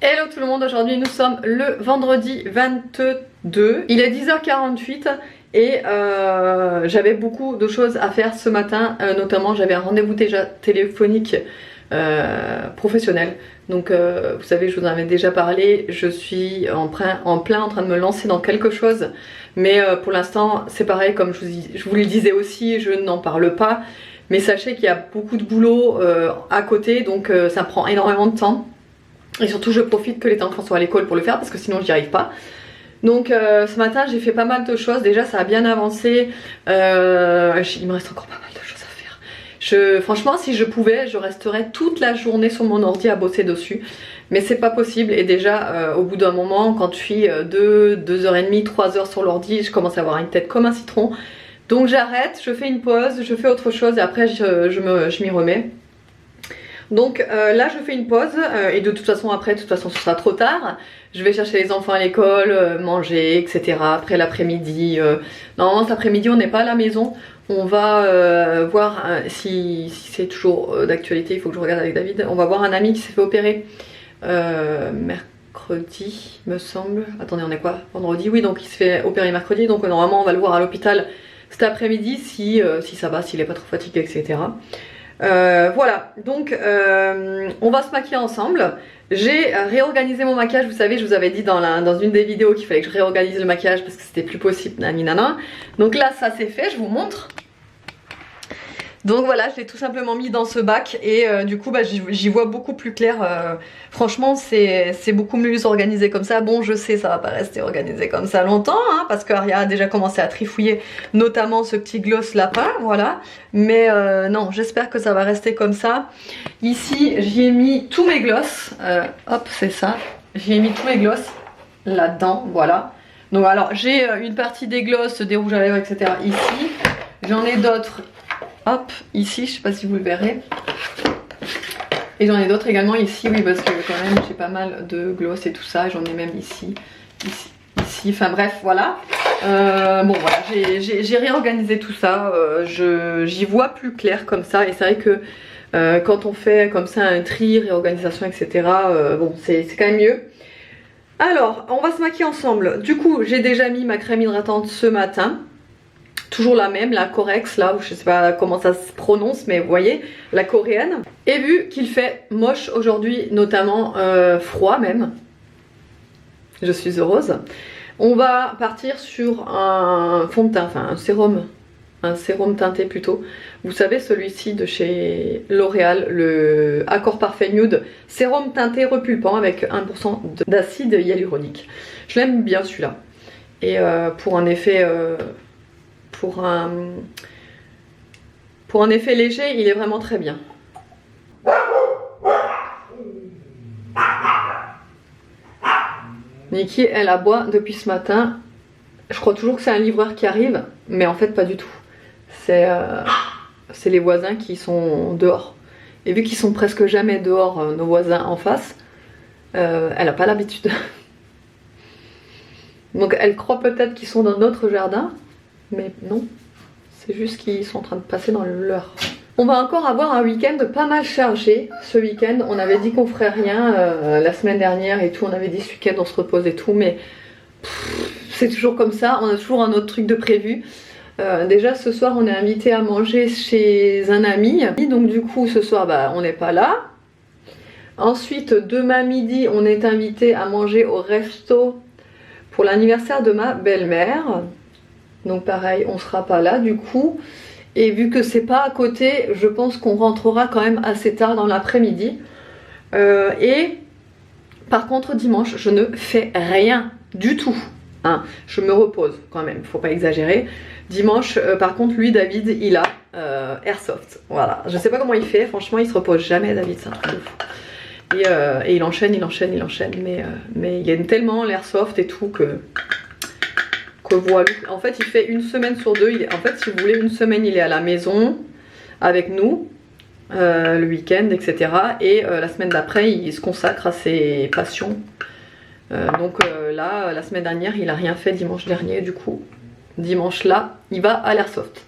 Hello tout le monde, aujourd'hui nous sommes le vendredi 22, il est 10h48 et j'avais beaucoup de choses à faire ce matin, notamment j'avais un rendez-vous déjà téléphonique professionnel. Donc vous savez, je vous en avais déjà parlé, je suis en plein en train de me lancer dans quelque chose, mais pour l'instant c'est pareil, comme je vous le disais aussi, je n'en parle pas, mais sachez qu'il y a beaucoup de boulot à côté, donc ça prend énormément de temps. Et surtout je profite que les enfants soient à l'école pour le faire parce que sinon j'y arrive pas. Donc ce matin j'ai fait pas mal de choses, déjà ça a bien avancé, il me reste encore pas mal de choses à faire. Franchement si je pouvais je resterais toute la journée sur mon ordi à bosser dessus. Mais c'est pas possible et déjà au bout d'un moment quand je suis 2h30, 3h sur l'ordi, je commence à avoir une tête comme un citron. Donc j'arrête, je fais une pause, je fais autre chose et après je m'y remets. Donc là je fais une pause et de toute façon après, ce sera trop tard. Je vais chercher les enfants à l'école, manger, etc. Après l'après-midi, normalement cet après-midi on n'est pas à la maison. On va voir si c'est toujours d'actualité, il faut que je regarde avec David. On va voir un ami qui s'est fait opérer mercredi me semble. Attendez, on est quoi? Vendredi, oui, donc il se fait opérer mercredi. Donc normalement on va le voir à l'hôpital cet après-midi si ça va, s'il n'est pas trop fatigué, etc. Voilà, donc on va se maquiller ensemble. J'ai réorganisé mon maquillage, vous savez, je vous avais dit dans une des vidéos qu'il fallait que je réorganise le maquillage parce que c'était plus possible, nana. Donc là ça c'est fait, je vous montre. Donc voilà, je l'ai tout simplement mis dans ce bac et du coup bah, j'y vois beaucoup plus clair. Franchement c'est beaucoup mieux organisé comme ça. Bon je sais ça va pas rester organisé comme ça longtemps hein, parce qu'Aria a déjà commencé à trifouiller notamment ce petit gloss lapin, voilà. Mais non, j'espère que ça va rester comme ça. Ici j'y ai mis tous mes gloss, hop c'est ça. J'y ai mis tous mes gloss là-dedans, voilà. Donc alors j'ai une partie des gloss, des rouges à lèvres etc. ici. J'en ai d'autres. Hop, ici, je sais pas si vous le verrez. Et j'en ai d'autres également ici, oui, parce que quand même j'ai pas mal de gloss et tout ça. J'en ai même ici, enfin bref, voilà. Bon voilà, j'ai réorganisé tout ça. J'y vois plus clair comme ça. Et c'est vrai que quand on fait comme ça un tri, réorganisation, etc. Bon, c'est quand même mieux. Alors, on va se maquiller ensemble. Du coup, j'ai déjà mis ma crème hydratante ce matin. Toujours la même, la Corex là, je sais pas comment ça se prononce mais vous voyez, la coréenne. Et vu qu'il fait moche aujourd'hui, notamment froid même, je suis heureuse. On va partir sur un fond de teint, enfin un sérum teinté plutôt. Vous savez celui-ci de chez L'Oréal, le Accord Parfait Nude, sérum teinté repulpant avec 1% d'acide hyaluronique. Je l'aime bien celui-là. Et pour un effet... Pour un effet léger, il est vraiment très bien. Niki, elle aboie depuis ce matin. Je crois toujours que c'est un livreur qui arrive, mais en fait pas du tout. C'est les voisins qui sont dehors. Et vu qu'ils sont presque jamais dehors, nos voisins en face, elle n'a pas l'habitude. Donc elle croit peut-être qu'ils sont dans notre jardin, mais non. C'est juste qu'ils sont en train de passer dans le leur. On va encore avoir un week-end pas mal chargé. Ce week-end, on avait dit qu'on ferait rien la semaine dernière et tout. On avait dit ce week-end on se repose et tout, mais c'est toujours comme ça. On a toujours un autre truc de prévu. Déjà ce soir, on est invité à manger chez un ami. Donc du coup, ce soir, bah, on n'est pas là. Ensuite, demain midi, on est invité à manger au resto pour l'anniversaire de ma belle-mère. Donc pareil, on sera pas là du coup. Et vu que c'est pas à côté, je pense qu'on rentrera quand même assez tard dans l'après-midi. Et par contre dimanche, je ne fais rien du tout. Hein, je me repose quand même, faut pas exagérer. Dimanche, par contre, lui, David, il a Airsoft. Voilà, je sais pas comment il fait, franchement, il se repose jamais, David, c'est un truc de fou. Et il enchaîne, mais il aime tellement l'Airsoft et tout que voilà. En fait il fait une semaine sur deux, en fait si vous voulez une semaine il est à la maison avec nous le week-end etc. Et la semaine d'après il se consacre à ses passions. Donc là la semaine dernière il a rien fait dimanche dernier, du coup dimanche là il va à l'Airsoft.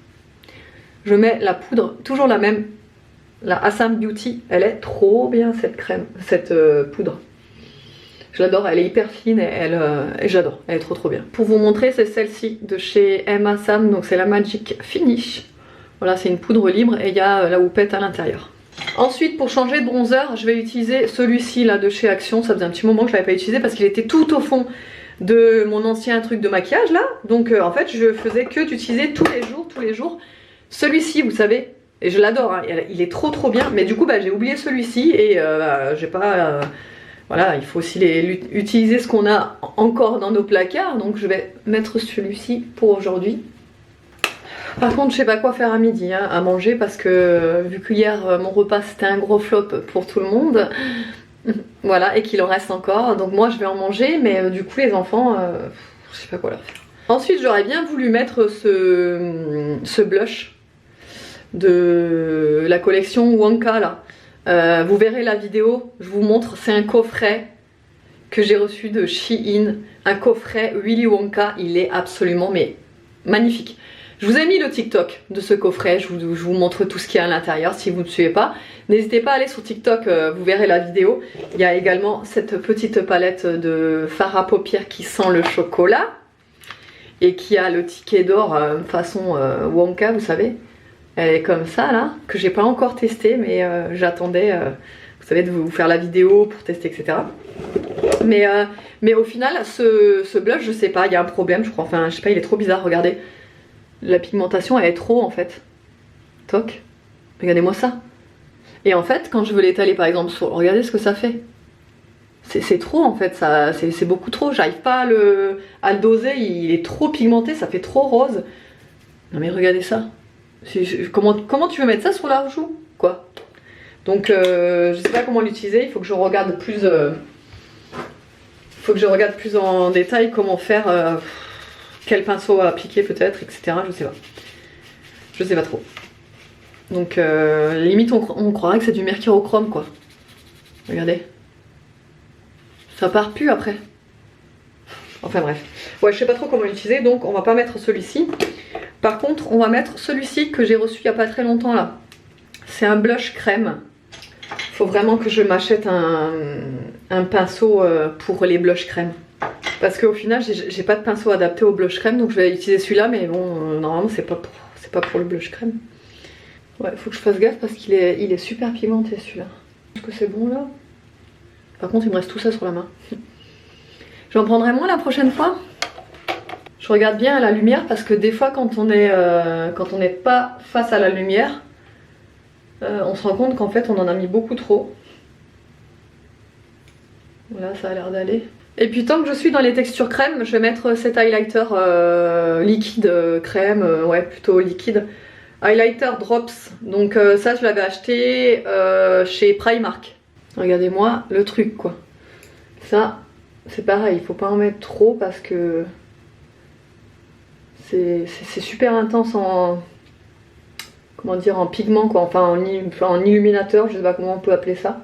Je mets la poudre, toujours la même, la Assam Beauty, elle est trop bien cette crème, cette poudre. Je l'adore, elle est hyper fine et j'adore, elle est trop bien. Pour vous montrer, c'est celle-ci de chez Emma Sam, donc c'est la Magic Finish. Voilà, c'est une poudre libre et il y a la houppette à l'intérieur. Ensuite, pour changer de bronzer, je vais utiliser celui-ci là de chez Action. Ça faisait un petit moment que je l'avais pas utilisé parce qu'il était tout au fond de mon ancien truc de maquillage là. Donc en fait, je faisais que d'utiliser tous les jours. Celui-ci, vous savez, et je l'adore, hein, il est trop bien. Mais du coup, bah, j'ai oublié celui-ci et j'ai pas... voilà, il faut aussi utiliser ce qu'on a encore dans nos placards. Donc je vais mettre celui-ci pour aujourd'hui. Par contre, je sais pas quoi faire à midi, hein, à manger, parce que vu que hier mon repas c'était un gros flop pour tout le monde, voilà, et qu'il en reste encore, donc moi je vais en manger, mais du coup les enfants, je sais pas quoi leur faire. Ensuite, j'aurais bien voulu mettre ce blush de la collection Wonka là. Vous verrez la vidéo, je vous montre, c'est un coffret que j'ai reçu de Shein, un coffret Willy Wonka, il est absolument mais magnifique. Je vous ai mis le TikTok de ce coffret, je vous montre tout ce qu'il y a à l'intérieur si vous ne suivez pas. N'hésitez pas à aller sur TikTok, vous verrez la vidéo. Il y a également cette petite palette de fard à paupières qui sent le chocolat. Et qui a le ticket d'or façon Wonka, vous savez. Elle est comme ça là, que j'ai pas encore testé, mais j'attendais, vous savez, de vous faire la vidéo pour tester, etc. Mais au final, ce blush, je sais pas, il y a un problème, je crois. Enfin, je sais pas, il est trop bizarre, regardez. La pigmentation elle est trop en fait. Toc. Regardez-moi ça. Et en fait quand je veux l'étaler par exemple sur... Regardez ce que ça fait. C'est trop en fait, c'est beaucoup trop. J'arrive pas à le doser, il est trop pigmenté, ça fait trop rose. Non mais regardez ça. Comment tu veux mettre ça sur la joue quoi. Donc je sais pas comment l'utiliser, il faut que je regarde plus... en détail comment faire... quel pinceau à appliquer peut-être, etc. Je sais pas. Je sais pas trop. Donc limite on croirait que c'est du mercurochrome quoi. Regardez. Ça part plus après. Enfin bref. Ouais, je sais pas trop comment l'utiliser, donc on va pas mettre celui-ci. Par contre, on va mettre celui-ci que j'ai reçu il y a pas très longtemps là. C'est un blush crème. Faut vraiment que je m'achète un pinceau pour les blush crème. Parce qu'au final, j'ai pas de pinceau adapté au blush crème, donc je vais utiliser celui-là, mais bon, normalement, c'est pas pour le blush crème. Ouais, faut que je fasse gaffe parce qu'il est super pigmenté celui-là. Est-ce que c'est bon là? Par contre, il me reste tout ça sur la main. J'en prendrai moins la prochaine fois. Je regarde bien à la lumière parce que des fois, quand on n'est pas face à la lumière, on se rend compte qu'en fait, on en a mis beaucoup trop. Voilà, ça a l'air d'aller. Et puis tant que je suis dans les textures crème, je vais mettre cet highlighter liquide crème, ouais plutôt liquide. Highlighter Drops, donc ça je l'avais acheté chez Primark. Regardez-moi le truc quoi. Ça c'est pareil, il faut pas en mettre trop parce que c'est super intense en... Comment dire, en pigment quoi, enfin en illuminateur, je sais pas comment on peut appeler ça.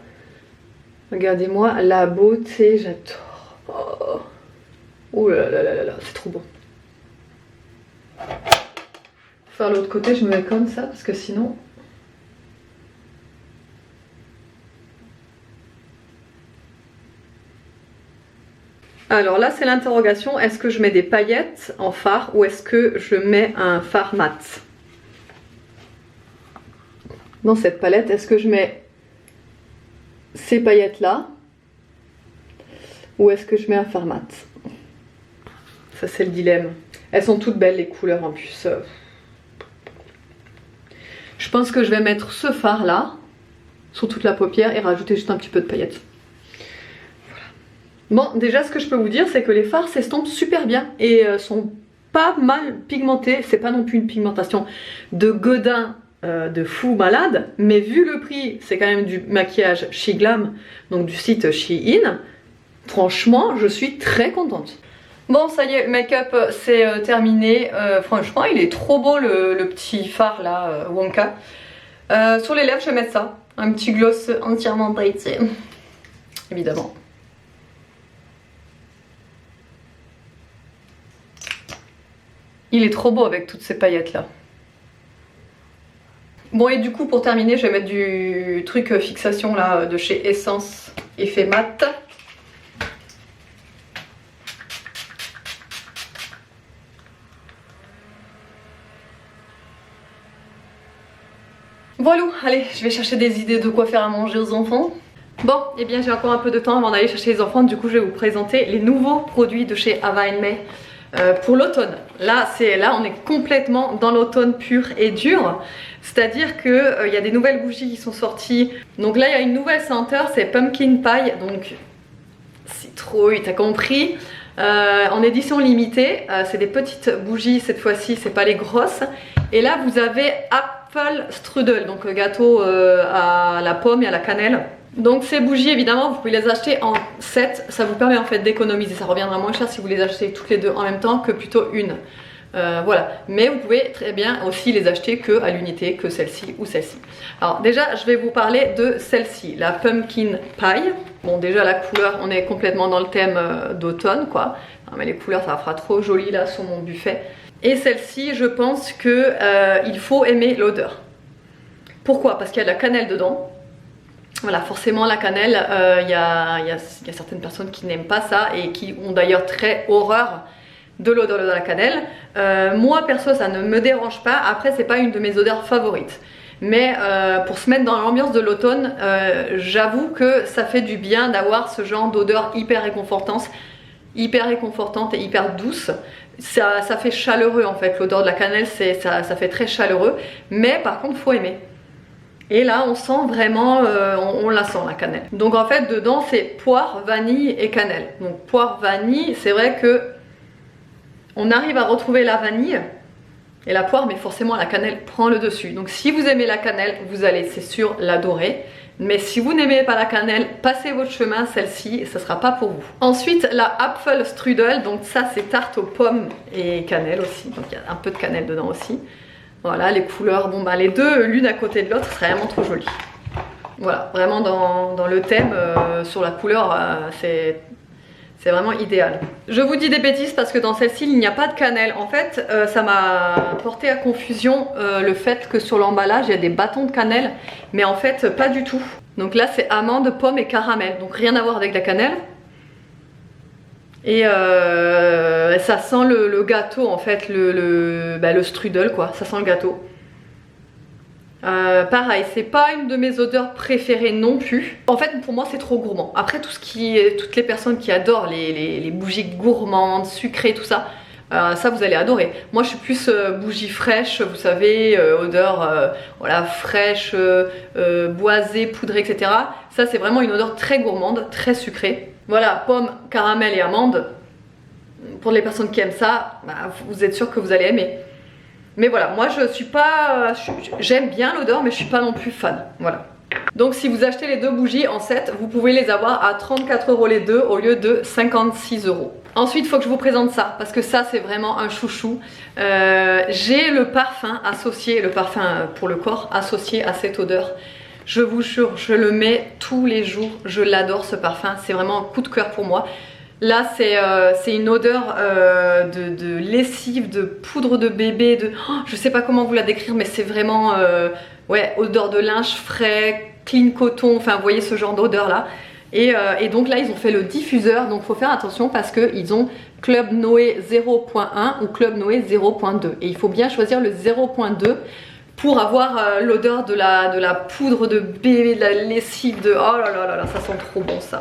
Regardez-moi la beauté, j'adore. Oh là là là là là, c'est trop bon. Pour faire l'autre côté, je me mets comme ça parce que sinon. Alors là, c'est l'interrogation. Est-ce que je mets des paillettes en fard ou est-ce que je mets un fard mat? Dans cette palette, est-ce que je mets ces paillettes là? Ou est-ce que je mets un fard mat? Ça c'est le dilemme. Elles sont toutes belles les couleurs en plus. Je pense que je vais mettre ce fard là sur toute la paupière et rajouter juste un petit peu de paillettes. Voilà. Bon, déjà ce que je peux vous dire c'est que les fards s'estompent super bien et sont pas mal pigmentés. C'est pas non plus une pigmentation de godin de fou malade, mais vu le prix, c'est quand même du maquillage Shiglam, donc du site Shein. Franchement, je suis très contente. Bon, ça y est, le make-up c'est terminé. Franchement, il est trop beau le petit fard là, Wonka. Sur les lèvres, je vais mettre ça. Un petit gloss entièrement pailleté. Évidemment. Il est trop beau avec toutes ces paillettes là. Bon, et du coup, pour terminer, je vais mettre du truc fixation là de chez Essence Effet Mat. Voilà, allez, je vais chercher des idées de quoi faire à manger aux enfants. Bon, et bien j'ai encore un peu de temps avant d'aller chercher les enfants, du coup je vais vous présenter les nouveaux produits de chez Ava May pour l'automne. Là on est complètement dans l'automne pur et dur, c'est-à-dire que y a des nouvelles bougies qui sont sorties. Donc là il y a une nouvelle senteur, c'est Pumpkin Pie, donc citrouille, t'as compris. En édition limitée, c'est des petites bougies cette fois-ci, c'est pas les grosses. Et là vous avez Apple Strudel, donc gâteau à la pomme et à la cannelle. Donc ces bougies évidemment vous pouvez les acheter en set, ça vous permet en fait d'économiser, ça reviendra moins cher si vous les achetez toutes les deux en même temps que plutôt une. Voilà, mais vous pouvez très bien aussi les acheter que à l'unité, que celle-ci ou celle-ci. Alors déjà je vais vous parler de celle-ci, la Pumpkin Pie. Bon déjà la couleur, on est complètement dans le thème d'automne quoi. Non, mais les couleurs ça fera trop joli là sur mon buffet. Et celle-ci je pense que il faut aimer l'odeur. Pourquoi? Parce qu'il y a de la cannelle dedans. Voilà, forcément la cannelle, y a certaines personnes qui n'aiment pas ça et qui ont d'ailleurs très horreur de l'odeur de la cannelle. Moi perso ça ne me dérange pas, après c'est pas une de mes odeurs favorites. Mais pour se mettre dans l'ambiance de l'automne, j'avoue que ça fait du bien d'avoir ce genre d'odeur hyper réconfortante et hyper douce. Ça fait chaleureux en fait, l'odeur de la cannelle ça fait très chaleureux, mais par contre faut aimer. Et là on sent vraiment, on la sent la cannelle. Donc en fait dedans c'est poire, vanille et cannelle. Donc poire, vanille, c'est vrai que on arrive à retrouver la vanille et la poire, mais forcément la cannelle prend le dessus. Donc si vous aimez la cannelle, vous allez c'est sûr l'adorer. Mais si vous n'aimez pas la cannelle, passez votre chemin, celle-ci, ce sera pas pour vous. Ensuite la Apfel Strudel, donc ça c'est tarte aux pommes et cannelle aussi. Donc il y a un peu de cannelle dedans aussi. Voilà, les couleurs, bon bah les deux l'une à côté de l'autre, c'est vraiment trop joli. Voilà, vraiment dans le thème, sur la couleur, c'est vraiment idéal. Je vous dis des bêtises parce que dans celle-ci il n'y a pas de cannelle. En fait ça m'a porté à confusion le fait que sur l'emballage il y a des bâtons de cannelle, mais en fait pas du tout. Donc là c'est amande, pomme et caramel, donc rien à voir avec la cannelle. Et ça sent le gâteau en fait, le strudel quoi, ça sent le gâteau. Pareil, c'est pas une de mes odeurs préférées non plus. En fait pour moi c'est trop gourmand. Après toutes les personnes qui adorent les bougies gourmandes, sucrées, tout ça, ça vous allez adorer. Moi je suis plus bougie fraîche, vous savez, odeur voilà, fraîche, boisée, poudrée, etc. Ça c'est vraiment une odeur très gourmande, très sucrée. Voilà, pomme, caramel et amande. Pour les personnes qui aiment ça, bah, vous êtes sûr que vous allez aimer. Mais voilà, moi je suis pas, j'aime bien l'odeur mais je suis pas non plus fan, voilà. Donc si vous achetez les deux bougies en set, vous pouvez les avoir à 34 € les deux au lieu de 56 €. Ensuite il faut que je vous présente ça, parce que ça c'est vraiment un chouchou. J'ai le parfum associé, le parfum pour le corps associé à cette odeur. Je vous jure, je le mets tous les jours, je l'adore ce parfum, c'est vraiment un coup de cœur pour moi. Là c'est une odeur de lessive, de poudre de bébé, je sais pas comment vous la décrire, mais c'est vraiment ouais, odeur de linge frais, clean coton, enfin vous voyez ce genre d'odeur là. Et donc là ils ont fait le diffuseur, donc faut faire attention parce qu'ils ont Club Noé 0.1 ou Club Noé 0.2 et il faut bien choisir le 0.2 pour avoir l'odeur de la poudre de bébé, de la lessive, de oh là là là là, ça sent trop bon ça.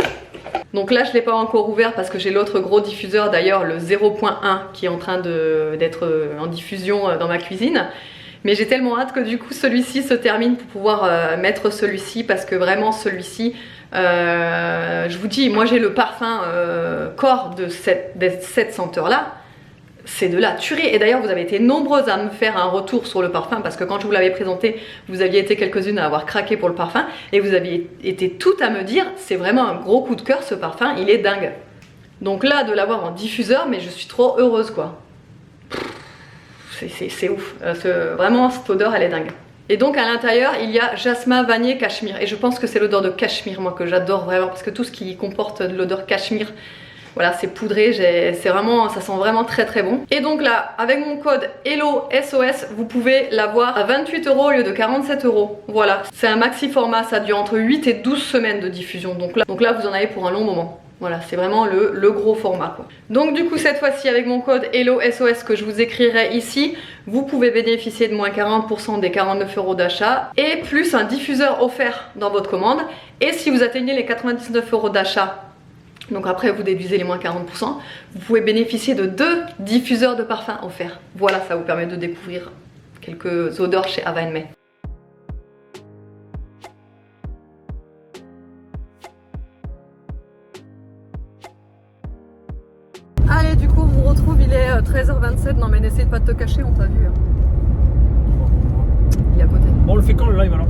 Donc là je ne l'ai pas encore ouvert parce que j'ai l'autre gros diffuseur d'ailleurs, le 0.1 qui est en train d'être en diffusion dans ma cuisine. Mais j'ai tellement hâte que du coup celui-ci se termine pour pouvoir mettre celui-ci, parce que vraiment celui-ci, je vous dis, moi j'ai le parfum corps de cette senteur là. C'est de la tuerie. Et d'ailleurs vous avez été nombreuses à me faire un retour sur le parfum, parce que quand je vous l'avais présenté, vous aviez été quelques-unes à avoir craqué pour le parfum, et vous aviez été toutes à me dire c'est vraiment un gros coup de cœur ce parfum, il est dingue. Donc là de l'avoir en diffuseur, mais je suis trop heureuse quoi. C'est ouf, vraiment cette odeur elle est dingue. Et donc à l'intérieur il y a jasmin, vanille, cachemire, et je pense que c'est l'odeur de cachemire moi que j'adore vraiment, parce que tout ce qui comporte de l'odeur cachemire, voilà, c'est poudré, c'est vraiment, ça sent vraiment très très bon. Et donc là, avec mon code HELLOSOS, vous pouvez l'avoir à 28 € au lieu de 47 €. Voilà, c'est un maxi format, ça dure entre 8 et 12 semaines de diffusion. Donc là vous en avez pour un long moment. Voilà, c'est vraiment le gros format quoi. Donc du coup cette fois-ci avec mon code HelloSOS que je vous écrirai ici, vous pouvez bénéficier de moins 40% des 49 € d'achat et plus un diffuseur offert dans votre commande. Et si vous atteignez les 99 € d'achat, donc après vous déduisez les moins 40%, vous pouvez bénéficier de 2 diffuseurs de parfums offerts. Voilà, ça vous permet de découvrir quelques odeurs chez Ava & May. Allez, du coup, on vous retrouve, il est 13h27. Non, mais n'essaye pas de te cacher, on t'a vu. Il est à côté. Bon, on le fait quand le live alors?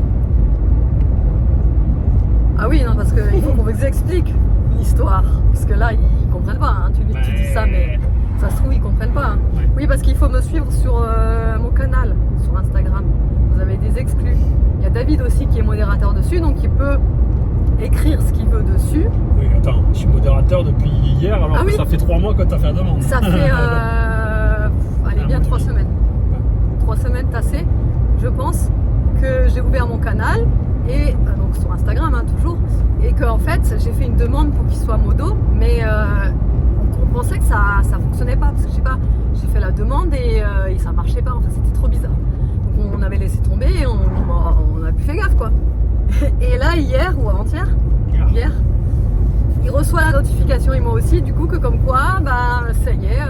Ah oui, non, parce qu'il faut qu'on vous explique l'histoire. Parce que là, ils comprennent pas. Hein. Tu dis ça, mais ça se trouve, ils comprennent pas. Hein. Ouais. Oui, parce qu'il faut me suivre sur mon canal, sur Instagram. Vous avez des exclus. Il y a David aussi qui est modérateur dessus, donc il peut écrire ce qu'il veut dessus. Oui, attends, je suis modérateur depuis hier, alors que ça fait 3 mois que tu as fait la demande. Ça fait, allez, bien 3 semaines. 3 semaines tassées, je pense, que j'ai ouvert mon canal, et donc sur Instagram, hein, toujours, et qu'en fait, j'ai fait une demande pour qu'il soit modo, mais on pensait que ça fonctionnait pas, parce que je sais pas, j'ai fait la demande et ça marchait pas, enfin c'était trop bizarre. Donc on avait laissé tomber et on a plus fait gaffe, quoi. Et là, hier ou avant-hier, hier, il reçoit la notification, et moi aussi, du coup, que comme quoi, bah, ça y est,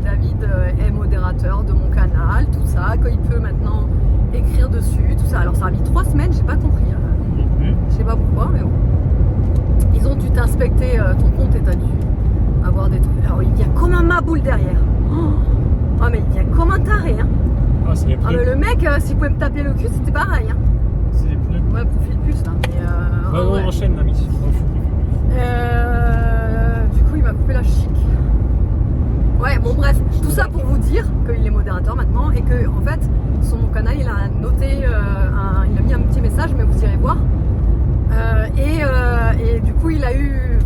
David est modérateur de mon canal, tout ça, qu'il peut maintenant écrire dessus, tout ça. Alors ça a mis 3 semaines, j'ai pas compris, je sais pas pourquoi, mais bon. Ils ont dû t'inspecter ton compte et t'as dû avoir des trucs. Alors il vient comme un maboule derrière. Oh mais il vient comme un taré, hein. Ah, c'est les pneus. Ah mais le mec, s'il pouvait me taper le cul, c'était pareil, hein. C'est les pneus. Ouais, profil plus là. Mais, on enchaîne l'ami. Du coup, il m'a coupé la chic. Ouais, bon bref, tout ça pour vous dire qu'il est modérateur maintenant et que en fait, sur mon canal, il a noté, il a mis un petit message, mais vous irez voir. Et du coup, il a eu,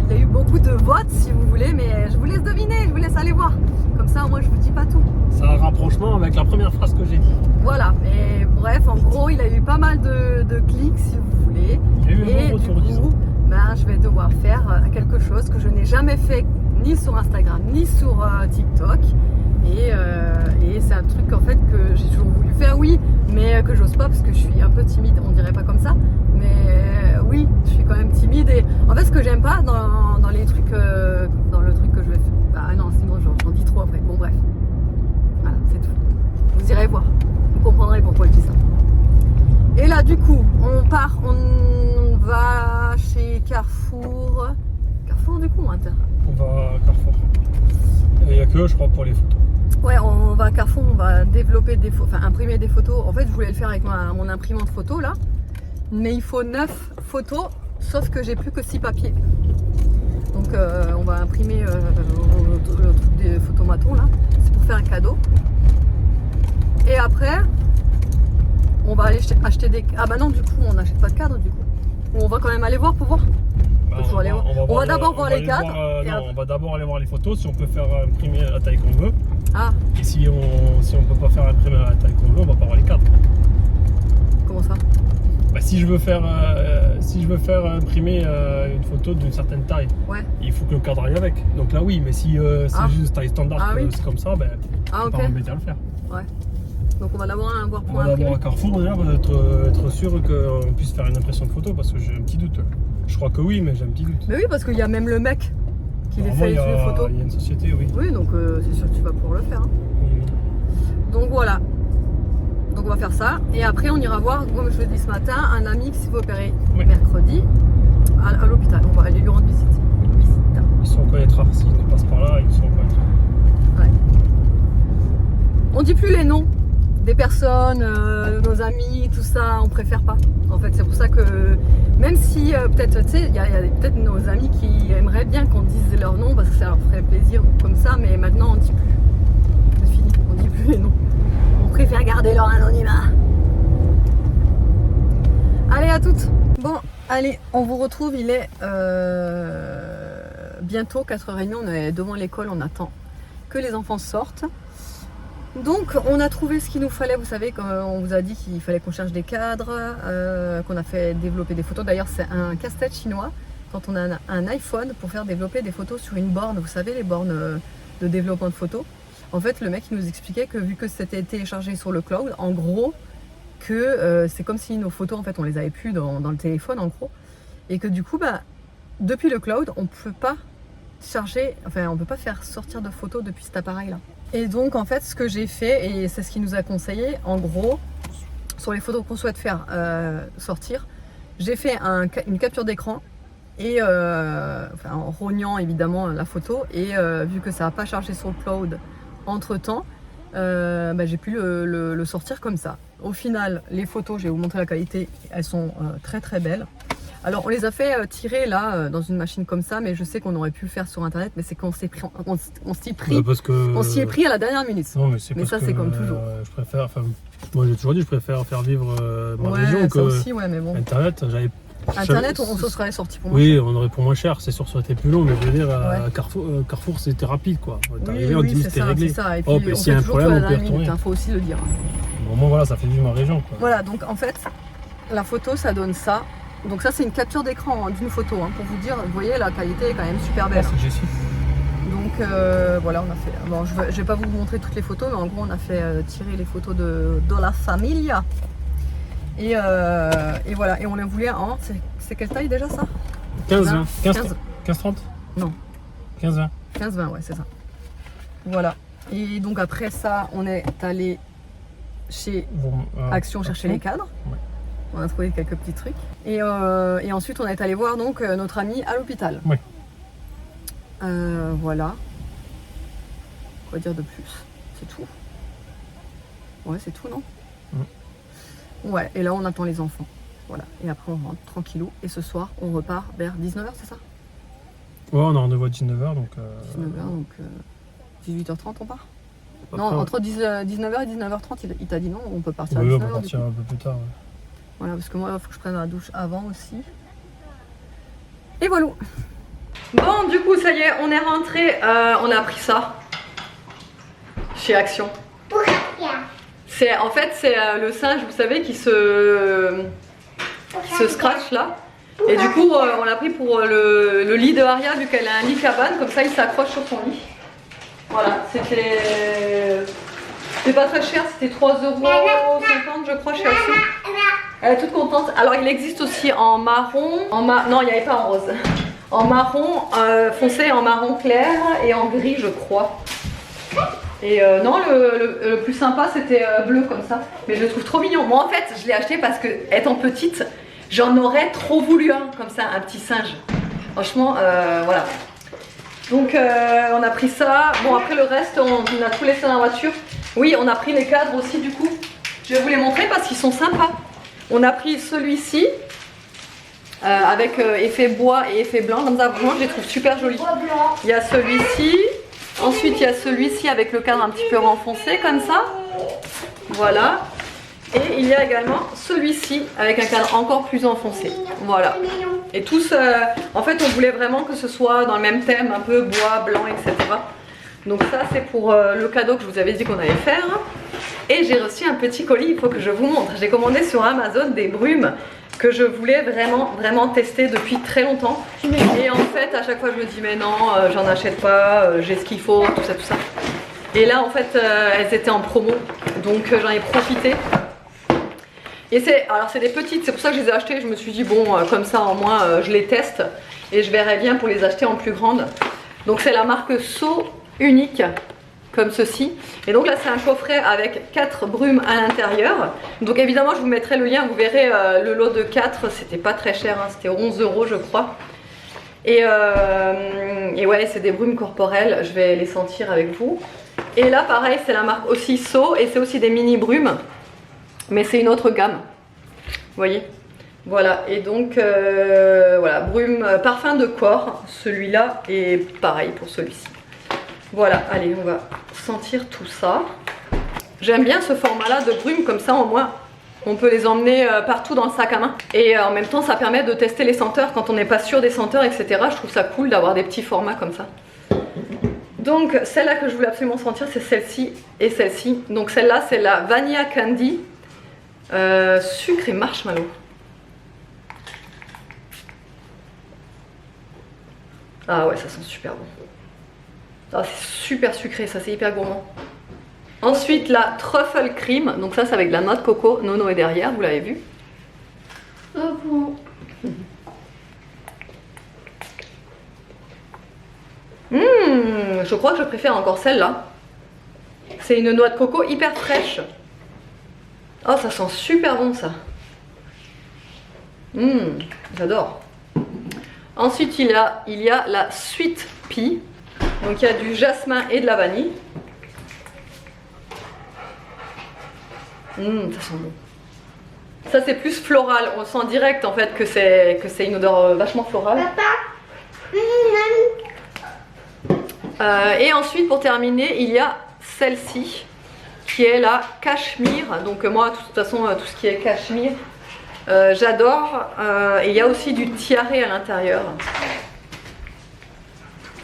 il a eu beaucoup de votes, si vous voulez, mais je vous laisse deviner, je vous laisse aller voir. Comme ça, moi, je vous dis pas tout. C'est un rapprochement avec la première phrase que j'ai dit. Voilà, mais bref, en gros, il a eu pas mal de clics, si vous voulez. Il y a eu un et retour, du disons. coup, je vais devoir faire quelque chose que je n'ai jamais fait ni sur Instagram, ni sur TikTok. Et c'est un truc en fait que j'ai toujours voulu faire, oui, mais que j'ose pas parce que je suis un peu timide, on dirait pas comme ça. Mais oui, je suis quand même timide. Et en fait, ce que j'aime pas dans les trucs, dans le truc que je vais faire. Ah non, sinon j'en dis trop après. Bon, bref. Voilà, c'est tout. Vous irez voir. Vous comprendrez pourquoi je dis ça. Et là, du coup, on va chez Carrefour. Carrefour, du coup, Inter. On va à Carrefour. Et il n'y a que eux, je crois, pour les photos. Ouais, on va à Carrefour, on va développer des photos, enfin imprimer des photos. En fait, je voulais le faire avec mon imprimante photo là. Mais il faut 9 photos, sauf que j'ai plus que 6 papiers. Donc on va imprimer le truc des photomatons là. C'est pour faire un cadeau. Et après, on va aller acheter des... Ah bah non, du coup, on n'achète pas de cadre du coup. Ou on va quand même aller voir pour voir. On va d'abord voir les cadres. On va d'abord aller voir les photos, si on peut faire imprimer à la taille qu'on veut. Ah. Et si on peut pas faire imprimer à la taille qu'on veut, on va pas voir les cadres. Comment ça? Bah, si je veux faire imprimer une photo d'une certaine taille, ouais, il faut que le cadre aille avec. Donc là oui, mais si c'est juste taille standard, oui, c'est comme ça, ben okay, pas embêter à le faire. Ouais. Donc on va d'abord voir pour imprimer. On va d'abord à Carrefour d'ailleurs, être sûr qu'on puisse faire une impression de photo parce que j'ai un petit doute. Je crois que oui, mais j'ai un petit doute. Mais oui, parce qu'il y a même le mec qui les fait les photos. Il y a une société, oui. Oui, donc c'est sûr que tu vas pouvoir le faire. Hein. Donc voilà. Donc on va faire ça. Et après on ira voir, comme je l'ai dit ce matin, un ami qui s'est fait opérer mercredi à l'hôpital. On va aller lui rendre visite. Ils sont reconnaîtra. S'ils nous passent par là, ils sont reconnaîtra. Ouais. On dit plus les noms des personnes, nos amis, tout ça, on préfère pas. En fait, c'est pour ça que même si peut-être, tu sais, il y a peut-être nos amis qui aimeraient bien qu'on dise leur nom parce que ça leur ferait plaisir comme ça, mais maintenant on dit plus. C'est fini, on dit plus les noms. On préfère garder leur anonymat. Allez, à toutes. Bon, allez, on vous retrouve, il est bientôt 4h30, on est devant l'école, on attend que les enfants sortent. Donc on a trouvé ce qu'il nous fallait, vous savez, on vous a dit qu'il fallait qu'on cherche des cadres, qu'on a fait développer des photos. D'ailleurs c'est un casse-tête chinois quand on a un iPhone pour faire développer des photos sur une borne. Vous savez, les bornes de développement de photos. En fait, le mec il nous expliquait que vu que c'était téléchargé sur le cloud, en gros, que c'est comme si nos photos, en fait, on les avait plus dans le téléphone, en gros. Et que du coup, bah, depuis le cloud, on peut pas on peut pas faire sortir de photos depuis cet appareil-là. Et donc, en fait, ce que j'ai fait, et c'est ce qu'il nous a conseillé, en gros, sur les photos qu'on souhaite faire sortir, j'ai fait une capture d'écran et en rognant évidemment la photo, et vu que ça n'a pas chargé sur le cloud entre temps, j'ai pu le sortir comme ça. Au final, les photos, je vais vous montrer la qualité, elles sont très très belles. Alors on les a fait tirer là dans une machine comme ça, mais je sais qu'on aurait pu le faire sur internet, mais c'est qu'on s'y est pris à la dernière minute. Non, mais ça c'est comme toujours. Je préfère, moi j'ai toujours dit, je préfère faire vivre ma région que aussi, mais bon. Internet. Internet, on se serait sorti pour moins cher. Oui, on aurait pour moins cher, c'est sûr, ça aurait été plus long, mais je veux dire, à Carrefour c'était rapide quoi. T'arrivais, on dit c'était réglé. C'est ça. Et puis, on fait toujours tout à la dernière minute, faut aussi le dire. Au moins voilà, ça fait vivre ma région quoi. Voilà, donc en fait, la photo ça donne ça. Donc ça c'est une capture d'écran d'une photo, pour vous dire, vous voyez la qualité est quand même super belle. C'est Jessie. Donc voilà, on a fait, bon je vais pas vous montrer toutes les photos, mais en gros on a fait tirer les photos de la familia. Et voilà, et on les voulait en, c'est quelle taille déjà ça? 15-20. 15-30 Non. 15-20. 15-20, ouais, c'est ça. Voilà. Et donc après ça, on est allé chez Action chercher les cadres. Ouais. On a trouvé quelques petits trucs. Et ensuite, on est allé voir donc notre ami à l'hôpital. Oui. Voilà. Quoi dire de plus? C'est tout. Ouais, c'est tout, non? Ouais, et là, on attend les enfants. Voilà. Et après, on rentre tranquillou. Et ce soir, on repart vers 19h, c'est ça? Ouais, on a rendez-vous à 19h. Donc 19h, donc 18h30, on part? Non, entre 19h et 19h30, il t'a dit non, on peut partir à 19h. Oui, on peut partir un peu plus tard. Ouais. Voilà, parce que moi, il faut que je prenne la douche avant aussi. Et voilà. Bon, du coup, ça y est, on est rentré. On a pris ça chez Action. En fait, c'est le singe, vous savez, qui se scratch là. Et du coup, on l'a pris pour le lit de Aria, vu qu'elle a un lit cabane, comme ça, il s'accroche sur son lit. Voilà, c'était pas très cher, c'était 3,50 € je crois chez Action. Elle est toute contente. Alors il existe aussi en marron, non il n'y avait pas en rose. En marron foncé, en marron clair et en gris je crois. Et non, le plus sympa c'était bleu comme ça. Mais je le trouve trop mignon. Moi en fait je l'ai acheté parce que étant petite, j'en aurais trop voulu un comme ça, un petit singe. Franchement voilà. Donc on a pris ça. Bon après le reste on a tout laissé dans la voiture. Oui, on a pris les cadres aussi du coup. Je vais vous les montrer parce qu'ils sont sympas. On a pris celui-ci avec effet bois et effet blanc. Comme ça, vraiment, je les trouve super jolis. Il y a celui-ci. Ensuite, il y a celui-ci avec le cadre un petit peu renfoncé comme ça. Voilà. Et il y a également celui-ci avec un cadre encore plus enfoncé. Voilà. Et tous, en fait, on voulait vraiment que ce soit dans le même thème, un peu bois, blanc, etc. Donc ça, c'est pour le cadeau que je vous avais dit qu'on allait faire. Et j'ai reçu un petit colis, il faut que je vous montre. J'ai commandé sur Amazon des brumes que je voulais vraiment tester depuis très longtemps. Et en fait, à chaque fois, je me dis, mais non, j'en achète pas, j'ai ce qu'il faut, tout ça. Et là, en fait, elles étaient en promo, donc j'en ai profité. Et c'est des petites, c'est pour ça que je les ai achetées. Je me suis dit, bon, comme ça, au moins, je les teste. Et je verrai bien pour les acheter en plus grande. Donc c'est la marque So Unique. Comme ceci. Et donc là c'est un coffret avec 4 brumes à l'intérieur. Donc évidemment je vous mettrai le lien, vous verrez le lot de 4, c'était pas très cher, c'était 11 € je crois. Et ouais, c'est des brumes corporelles, je vais les sentir avec vous. Et là pareil, c'est la marque aussi So, et c'est aussi des mini brumes, mais c'est une autre gamme, vous voyez. Voilà, et donc voilà, brume parfum de corps, celui-là, et pareil pour celui-ci. Voilà, allez, on va sentir tout ça. J'aime bien ce format-là de brume, comme ça au moins on peut les emmener partout dans le sac à main. Et en même temps, ça permet de tester les senteurs quand on n'est pas sûr des senteurs, etc. Je trouve ça cool d'avoir des petits formats comme ça. Donc celle-là que je voulais absolument sentir, c'est celle-ci et celle-ci. Donc celle-là, c'est la Vanilla Candy sucre et marshmallow. Ah ouais, ça sent super bon. Ah, c'est super sucré, ça c'est hyper gourmand. Ensuite la truffle cream, donc ça c'est avec de la noix de coco. Nono est derrière, vous l'avez vu. Oh bon. Je crois que je préfère encore celle-là. C'est une noix de coco hyper fraîche. Oh, ça sent super bon ça. J'adore. Ensuite il y a la sweet pea. Donc il y a du jasmin et de la vanille. Ça sent bon. Ça c'est plus floral, on sent direct en fait que c'est une odeur vachement florale. Et ensuite pour terminer il y a celle-ci qui est la cachemire. Donc moi de toute façon tout ce qui est cachemire j'adore. Et il y a aussi du tiare à l'intérieur.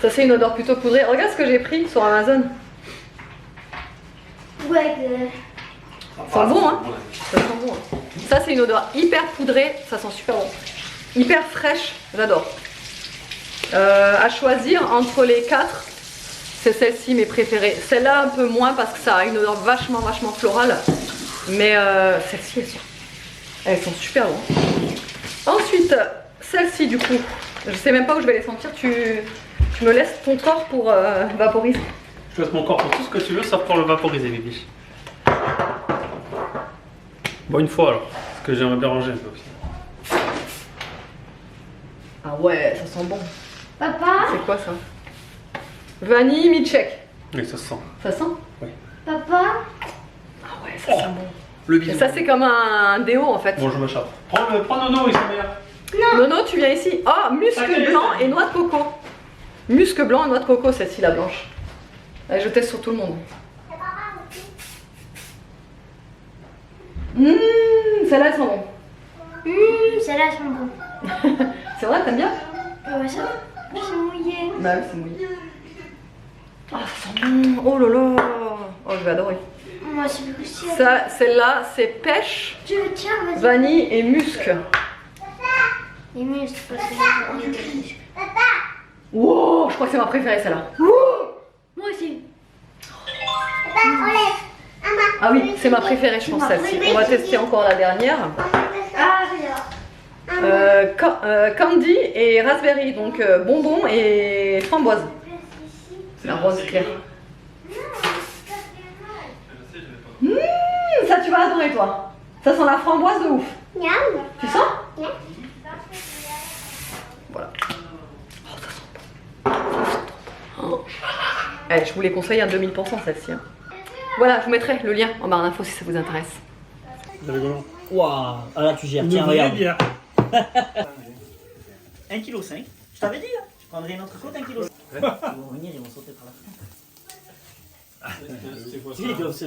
Ça c'est une odeur plutôt poudrée. Regarde ce que j'ai pris sur Amazon. Ouais. Ça sent bon hein. Ça sent bon. Hein. Ça c'est une odeur hyper poudrée, ça sent super bon. Hyper fraîche, j'adore. À choisir entre les 4, c'est celle-ci mes préférées. Celle-là un peu moins parce que ça a une odeur vachement florale. Mais celle-ci elles sont super bon. Ensuite, celle-ci du coup, je sais même pas où je vais les sentir. Tu me laisses ton corps pour vaporiser. Je te laisse mon corps pour tout ce que tu veux, sauf pour le vaporiser, Bibiche. Bon, une fois alors, parce que j'aimerais bien ranger un peu aussi. Ah ouais, ça sent bon. Papa. C'est quoi ça? Vanille milkshake. Oui, ça se sent. Ça sent? Oui. Papa. Ah ouais, ça sent bon. Le Et bisou. ça c'est comme un déo en fait. Bon, je m'échappe. Prends Nono, ils sont meilleurs. Nono, tu viens ici. Oh, musc blanc et noix de coco. Musc blanc et noix de coco, celle-ci la blanche. Allez, je teste sur tout le monde. Celle-là elle sent bon. Celle-là, elles sont bonnes. C'est vrai, t'aimes bien? Ouais, ça. Je suis mouillée. Bah oui, c'est mouillé. Ah, ça sent bon. Oh là là. Oh, je vais adorer. Moi, c'est aussi. Ça, celle-là, c'est pêche, Je tiens, vas-y. vanille et musc. Les muscles, parce que j'ai des muscles. Wow, je crois que c'est ma préférée celle-là. Moi aussi. Ah oui, c'est ma préférée, je pense, celle-ci. On va tester encore la dernière. Ah, regarde. Candy et raspberry, donc bonbons et framboise. La rose claire. Ça tu vas adorer toi. Ça sent la framboise de ouf. Tu sens? Voilà. Oh, ça sent bon. Ça sent trop bon. Eh, je vous les conseille à 2000% celle-ci. Hein. Voilà, je vous mettrai le lien en barre d'infos si ça vous intéresse. C'est rigolo. Waouh, ah là tu gères, Une tiens vraie regarde. bière. 1,5 kg. Je t'avais dit, hein. Je prendrais une autre côte 1,5 kg. Ils vont venir, ils vont sauter par la fenêtre. C'est quoi Si, ils doivent se